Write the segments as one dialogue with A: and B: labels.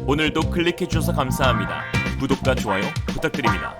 A: 오늘도 클릭해주셔서 감사합니다. 구독과 좋아요 부탁드립니다.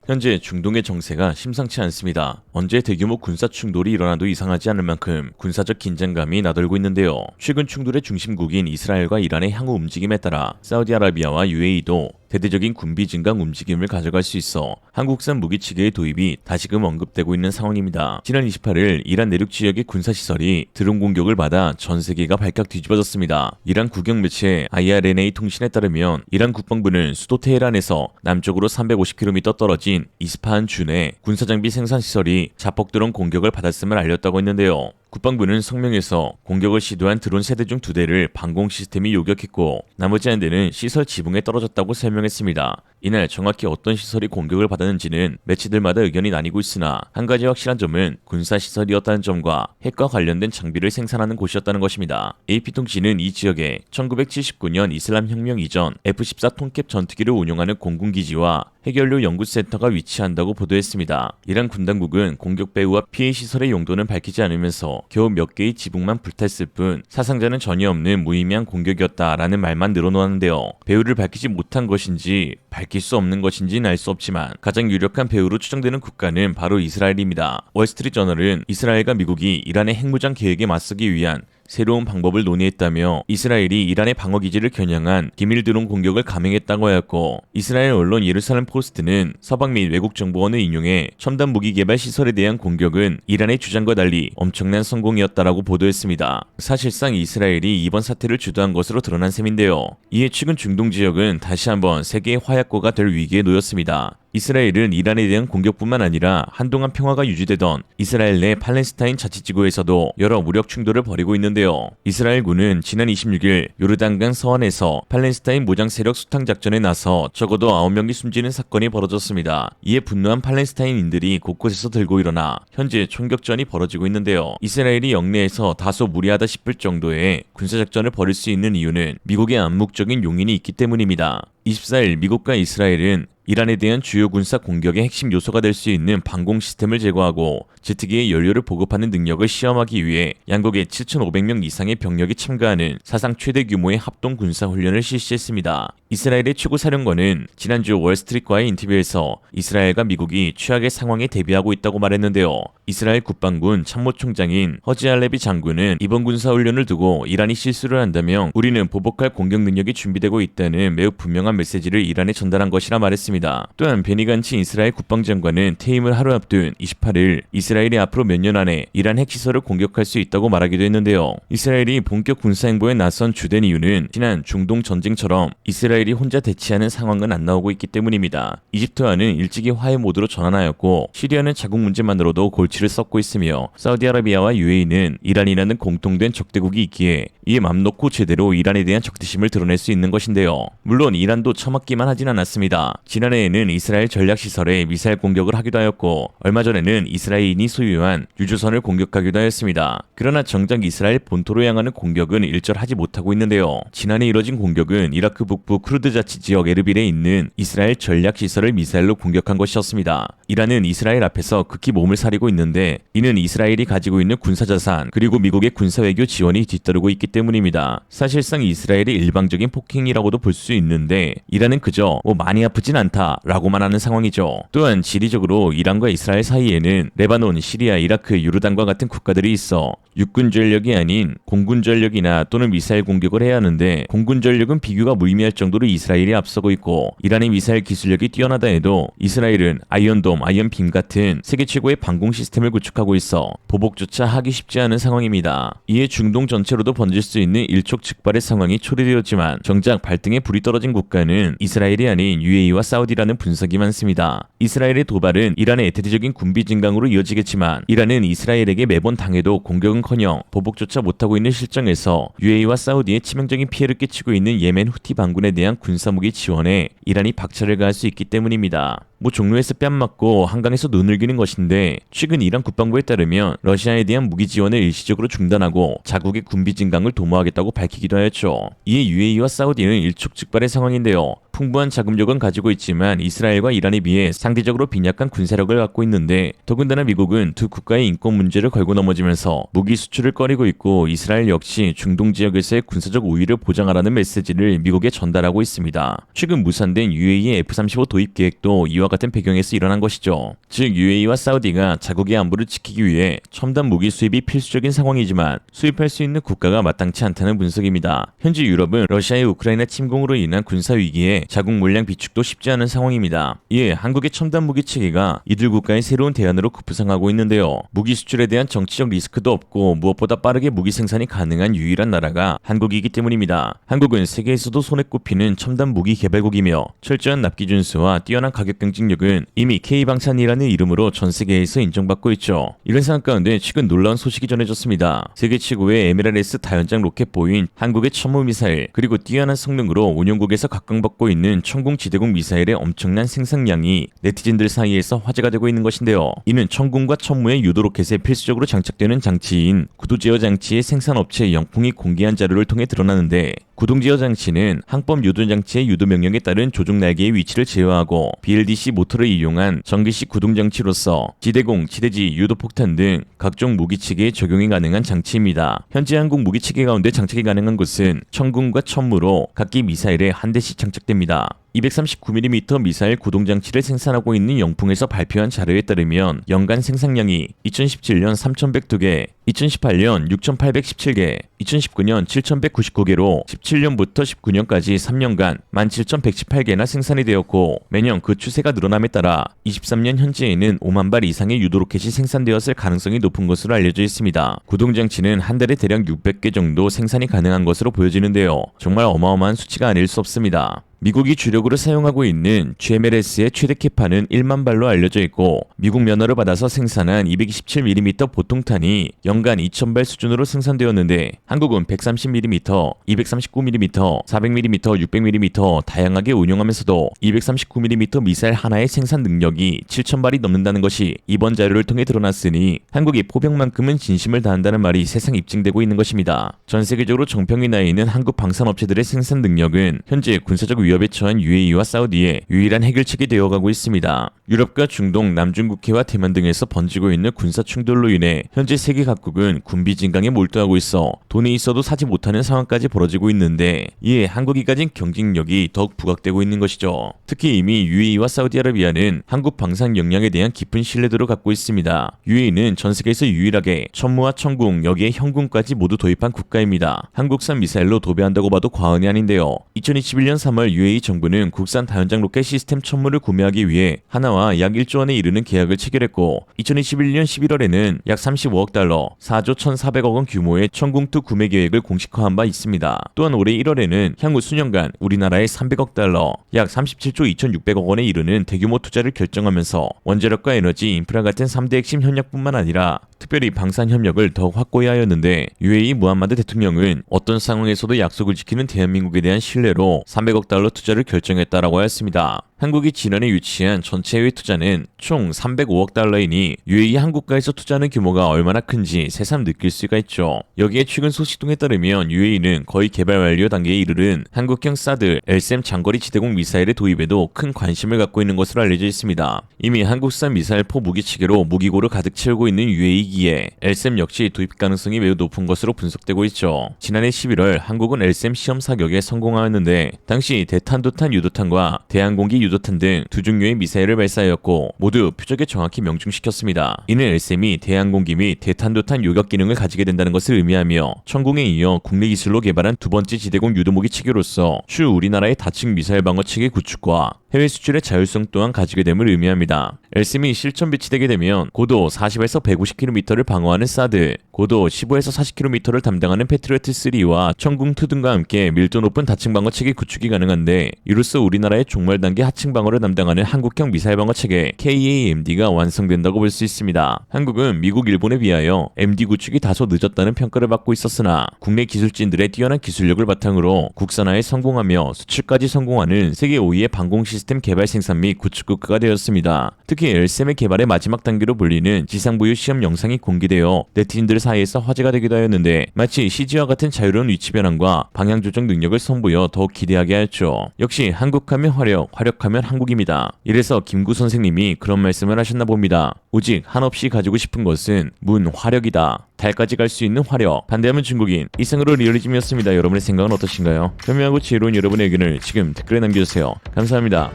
A: 현재 중동의 정세가 심상치 않습니다. 언제 대규모 군사 충돌이 일어나도 이상하지 않을 만큼 군사적 긴장감이 나돌고 있는데요. 최근 충돌의 중심국인 이스라엘과 이란의 향후 움직임에 따라 사우디아라비아와 UAE도 대대적인 군비 증강 움직임을 가져갈 수 있어 한국산 무기 체계의 도입이 다시금 언급되고 있는 상황입니다. 지난 28일 이란 내륙 지역의 군사시설이 드론 공격을 받아 전 세계가 발칵 뒤집어졌습니다. 이란 국영 매체 IRNA 통신에 따르면 이란 국방부는 수도 테헤란에서 남쪽으로 350km 떨어진 이스파한 주내 군사장비 생산시설이 자폭 드론 공격을 받았음을 알렸다고 했는데요. 국방부는 성명에서 공격을 시도한 드론 세대 중 2대를 방공 시스템이 요격했고 나머지 한 대는 시설 지붕에 떨어졌다고 설명했습니다. 이날 정확히 어떤 시설이 공격을 받았는지는 매체들마다 의견이 나뉘고 있으나 한 가지 확실한 점은 군사시설이었다는 점과 핵과 관련된 장비를 생산하는 곳이었다는 것입니다. AP통신은 이 지역에 1979년 이슬람 혁명 이전 F-14 통캡 전투기를 운용하는 공군기지와 핵연료 연구센터가 위치한다고 보도했습니다. 이란 군 당국은 공격 배후와 피해 시설의 용도는 밝히지 않으면서 겨우 몇 개의 지붕만 불탔을 뿐 사상자는 전혀 없는 무의미한 공격이었다라는 말만 늘어놓았는데요. 배후를 밝히지 못한 것인지 밝힐 수 없는 것인지는 알 수 없지만 가장 유력한 배후로 추정되는 국가는 바로 이스라엘입니다. 월스트리트저널은 이스라엘과 미국이 이란의 핵무장 계획에 맞서기 위한 새로운 방법을 논의했다며 이스라엘이 이란의 방어기지를 겨냥한 기밀 드론 공격을 감행했다고 하였고 이스라엘 언론 예루살렘 포스트는 서방 및 외국 정보원을 인용해 첨단 무기 개발 시설에 대한 공격은 이란의 주장과 달리 엄청난 성공이었다라고 보도했습니다. 사실상 이스라엘이 이번 사태를 주도한 것으로 드러난 셈인데요. 이에 최근 중동 지역은 다시 한번 세계의 화약고가 될 위기에 놓였습니다. 이스라엘은 이란에 대한 공격뿐만 아니라 한동안 평화가 유지되던 이스라엘 내 팔레스타인 자치지구에서도 여러 무력 충돌을 벌이고 있는데요. 이스라엘군은 지난 26일 요르단강 서안에서 팔레스타인 무장 세력 수탕 작전에 나서 적어도 9명이 숨지는 사건이 벌어졌습니다. 이에 분노한 팔레스타인인들이 곳곳에서 들고 일어나 현재 총격전이 벌어지고 있는데요. 이스라엘이 영내에서 다소 무리하다 싶을 정도의 군사작전을 벌일 수 있는 이유는 미국의 암묵적인 용인이 있기 때문입니다. 24일 미국과 이스라엘은 이란에 대한 주요 군사 공격의 핵심 요소가 될 수 있는 방공 시스템을 제거하고 제트기의 연료를 보급하는 능력을 시험하기 위해 양국의 7,500명 이상의 병력이 참가하는 사상 최대 규모의 합동 군사 훈련을 실시했습니다. 이스라엘의 최고 사령관은 지난주 월스트리트과의 인터뷰에서 이스라엘과 미국이 최악의 상황에 대비하고 있다고 말했는데요. 이스라엘 국방군 참모총장인 허지 할레비 장군은 이번 군사훈련을 두고 이란이 실수를 한다면 우리는 보복할 공격 능력이 준비되고 있다는 매우 분명한 메시지를 이란에 전달한 것이라 말했습니다. 또한 베니 간츠 이스라엘 국방장관은 퇴임을 하루 앞둔 28일 이스라엘이 앞으로 몇 년 안에 이란 핵시설을 공격할 수 있다고 말하기도 했는데요. 이스라엘이 본격 군사행보에 나선 주된 이유는 지난 중동 전쟁처럼 이스라엘이 혼자 대치하는 상황은 안 나오고 있기 때문입니다. 이집트와는 일찍이 화해 모드로 전환하였고 시리아는 자국 문제만으로도 골치를 썩고 있으며 사우디아라비아와 UAE는 이란이라는 공통된 적대국이 있기에 이에 맘 놓고 제대로 이란에 대한 적대심을 드러낼 수 있는 것인데요. 물론 이란도 처맞기만 하진 않았습니다. 지난해에는 이스라엘 전략시설에 미사일 공격을 하기도 하였고 얼마 전에는 이스라엘이 소유한 유조선을 공격하기도 하였습니다. 그러나 정작 이스라엘 본토로 향하는 공격은 일절하지 못하고 있는데요. 지난해 이뤄진 공격은 이라크 북부 쿠르드 자치 지역 에르빌에 있는 이스라엘 전략시설을 미사일로 공격한 것이었습니다. 이란은 이스라엘 앞에서 극히 몸을 사리고 있는데 이는 이스라엘이 가지고 있는 군사자산 그리고 미국의 군사외교 지원이 뒤따르고 있기 때문입니다. 사실상 이스라엘의 일방적인 폭행이라고도 볼 수 있는데 이란은 그저 많이 아프진 않다라고만 하는 상황이죠. 또한 지리적으로 이란과 이스라엘 사이에는 레바논, 시리아, 이라크, 요르단과 같은 국가들이 있어 육군 전력이 아닌 공군 전력이나 또는 미사일 공격을 해야 하는데 공군 전력은 비교가 무의미할 정도로 이스라엘이 앞서고 있고 이란의 미사일 기술력이 뛰어나다 해도 이스라엘은 아이언돔, 아이언빔 같은 세계 최고의 방공 시스템을 구축하고 있어 보복조차 하기 쉽지 않은 상황입니다. 이에 중동 전체로도 번질 수 있는 일촉즉발의 상황이 초래되었지만 정작 발등에 불이 떨어진 국가는 이스라엘이 아닌 UAE와 사우디라는 분석이 많습니다. 이스라엘의 도발은 이란의 대대적인 군비 증강으로 이어지겠지만 이란은 이스라엘에게 매번 당해도 공격은커녕 보복조차 못하고 있는 실정에서 UAE와 사우디에 치명적인 피해를 끼치고 있는 예멘 후티 반군에 대한 군사무기 지원에 이란이 박차를 가할 수 있기 때문입니다. 종로에서 뺨 맞고 한강에서 눈을 기는 것인데 최근 이란 국방부에 따르면 러시아에 대한 무기 지원을 일시적으로 중단하고 자국의 군비 증강을 도모하겠다고 밝히기도 하였죠. 이에 UAE와 사우디는 일촉즉발의 상황인데요. 풍부한 자금력은 가지고 있지만 이스라엘과 이란에 비해 상대적으로 빈약한 군사력을 갖고 있는데, 더군다나 미국은 두 국가의 인권 문제를 걸고 넘어지면서 무기 수출을 꺼리고 있고, 이스라엘 역시 중동 지역에서의 군사적 우위를 보장하라는 메시지를 미국에 전달하고 있습니다. 최근 무산된 UAE F-35 도입 계획도 이와 같은 배경에서 일어난 것이죠. 즉 UAE와 사우디가 자국의 안보를 지키기 위해 첨단 무기 수입이 필수적인 상황이지만 수입할 수 있는 국가가 마땅치 않다는 분석입니다. 현재 유럽은 러시아의 우크라이나 침공으로 인한 군사 위기에 자국 물량 비축도 쉽지 않은 상황입니다. 이에 한국의 첨단 무기 체계가 이들 국가의 새로운 대안으로 급부상하고 있는데요. 무기 수출에 대한 정치적 리스크도 없고 무엇보다 빠르게 무기 생산이 가능한 유일한 나라가 한국이기 때문입니다. 한국은 세계에서도 손에 꼽히는 첨단 무기 개발국이며 철저한 납기 준수와 뛰어난 가격 경쟁력은 이미 K방산이라는 이름으로 전 세계에서 인정받고 있죠. 이런 상황 가운데 최근 놀라운 소식이 전해졌습니다. 세계 최고의 MLRS 다연장 로켓포인 한국의 천무 미사일, 그리고 뛰어난 성능으로 운용국에서 각광받고 있는 천궁 지대공 미사일의 엄청난 생산량이 네티즌들 사이에서 화제가 되고 있는 것인데요. 이는 천궁과 천무의 유도 로켓에 필수적으로 장착되는 장치인 구동 제어 장치의 생산업체 영풍이 공개한 자료를 통해 드러나는데, 구동 제어 장치는 항법 유도 장치의 유도 명령에 따른 조종 날개의 위치를 제어하고 BLDC 모터를 이용한 전기식 구동 장치로서 지대공, 지대지, 유도 폭탄 등 각종 무기 체계에 적용이 가능한 장치입니다. 현재 한국 무기 체계 가운데 장착이 가능한 것은 천궁과 천무로 각기 미사일에 한 대씩 장착됩니다. 239mm 미사일 구동장치를 생산하고 있는 영풍에서 발표한 자료에 따르면 연간 생산량이 2017년 3,102개, 2018년 6,817개, 2019년 7,199개로 17년부터 19년까지 3년간 17,118개나 생산이 되었고, 매년 그 추세가 늘어남에 따라 23년 현재에는 5만 발 이상의 유도 로켓이 생산되었을 가능성이 높은 것으로 알려져 있습니다. 구동장치는 한 달에 대략 600개 정도 생산이 가능한 것으로 보여지는데요. 정말 어마어마한 수치가 아닐 수 없습니다. 미국이 주력으로 사용하고 있는 GMLS의 최대 캐파는 1만 발로 알려져 있고, 미국 면허를 받아서 생산한 227mm 보통탄이 연간 2,000발 수준으로 생산되었는데, 한국은 130mm, 239mm, 400mm, 600mm 다양하게 운용하면서도 239mm 미사일 하나의 생산 능력이 7,000발이 넘는다는 것이 이번 자료를 통해 드러났으니 한국이 포병만큼은 진심을 다한다는 말이 세상 입증되고 있는 것입니다. 전 세계적으로 정평이 나 있는 한국 방산업체들의 생산 능력은 현재 군사적 위협에 처한 UAE와 사우디의 유일한 해결책이 되어가고 있습니다. 유럽과 중동, 남중국해와 대만 등에서 번지고 있는 군사 충돌로 인해 현재 세계 각국은 군비 증강에 몰두하고 있어 돈이 있어도 사지 못하는 상황까지 벌어지고 있는데, 이에 한국이 가진 경쟁력이 더욱 부각되고 있는 것이죠. 특히 이미 UAE와 사우디아라비아는 한국 방산 역량에 대한 깊은 신뢰도를 갖고 있습니다. UAE는 전 세계에서 유일하게 천무와 천궁, 여기에 형궁까지 모두 도입한 국가입니다. 한국산 미사일로 도배한다고 봐도 과언이 아닌데요. 2021년 3월 UAE 정부는 국산 다연장 로켓 시스템 천무를 구매하기 위해 하나와 약 1조 원에 이르는 계약을 체결했고, 2021년 11월에는 약 35억 달러, 4조 1,400억 원 규모의 천궁2 구매 계획을 공식화한 바 있습니다. 또한 올해 1월에는 향후 수년간 우리나라에 300억 달러, 약 37조 2,600억 원에 이르는 대규모 투자를 결정하면서 원자력과 에너지, 인프라 같은 3대 핵심 협력뿐만 아니라 특별히 방산 협력을 더욱 확고히 하였는데, UAE 무함마드 대통령은 어떤 상황에서도 약속을 지키는 대한민국에 대한 신뢰로 300억 달러 투자를 결정했다라고 하였습니다. 한국이 지난해 유치한 전체 해외 투자는 총 305억 달러이니 UAE 한국가에서 투자하는 규모가 얼마나 큰지 새삼 느낄 수가 있죠. 여기에 최근 소식 등에 따르면 UAE는 거의 개발 완료 단계에 이르른 한국형 사드, LSM 장거리 지대공 미사일의 도입에도 큰 관심을 갖고 있는 것으로 알려져 있습니다. 이미 한국산 미사일 포 무기 체계로 무기고를 가득 채우고 있는 UAE기에 LSM 역시 도입 가능성이 매우 높은 것으로 분석되고 있죠. 지난해 11월 한국은 LSM 시험 사격에 성공하였는데, 당시 대탄도탄 유도탄과 대항공기 유도탄 등 두 종류의 미사일을 발사하였고 모두 표적에 정확히 명중시켰습니다. 이는 LSM이 대항공기 및 대탄도탄 요격 기능을 가지게 된다는 것을 의미하며, 천궁에 이어 국내 기술로 개발한 두 번째 지대공 유도무기 체계로서 추후 우리나라의 다층 미사일 방어 체계 구축과 해외 수출의 자율성 또한 가지게 됨을 의미합니다. LSM이 실전 배치되게 되면 고도 40에서 150km를 방어하는 사드, 고도 15에서 40km를 담당하는 패트리어트3와 천궁2 등과 함께 밀도 높은 다층 방어 체계 구축이 가능한데, 이로써 우리나라의 종말 단계 하층 방어를 담당하는 한국형 미사일 방어 체계 KAMD가 완성된다고 볼 수 있습니다. 한국은 미국, 일본에 비하여 MD 구축이 다소 늦었다는 평가를 받고 있었으나 국내 기술진들의 뛰어난 기술력을 바탕으로 국산화에 성공하며 수출까지 성공하는 세계 5위의 방공 시스템 시스템 개발 생산 및 구축 국가가 되었습니다. 특히 엘셈의 개발의 마지막 단계로 불리는 지상부유 시험 영상이 공개되어 네티즌들 사이에서 화제가 되기도 하였는데 마치 CG와 같은 자유로운 위치 변환과 방향 조정 능력을 선보여 더욱 기대하게 하였죠. 역시 한국하면 화력, 화력하면 한국입니다. 이래서 김구 선생님이 그런 말씀을 하셨나 봅니다. 오직 한없이 가지고 싶은 것은 문화력이다. 달까지 갈 수 있는 화력, 반대하면 중국인. 이상으로 리얼리즘이었습니다. 여러분의 생각은 어떠신가요? 현명하고 지혜로운 여러분의 의견을 지금 댓글에 남겨주세요. 감사합니다.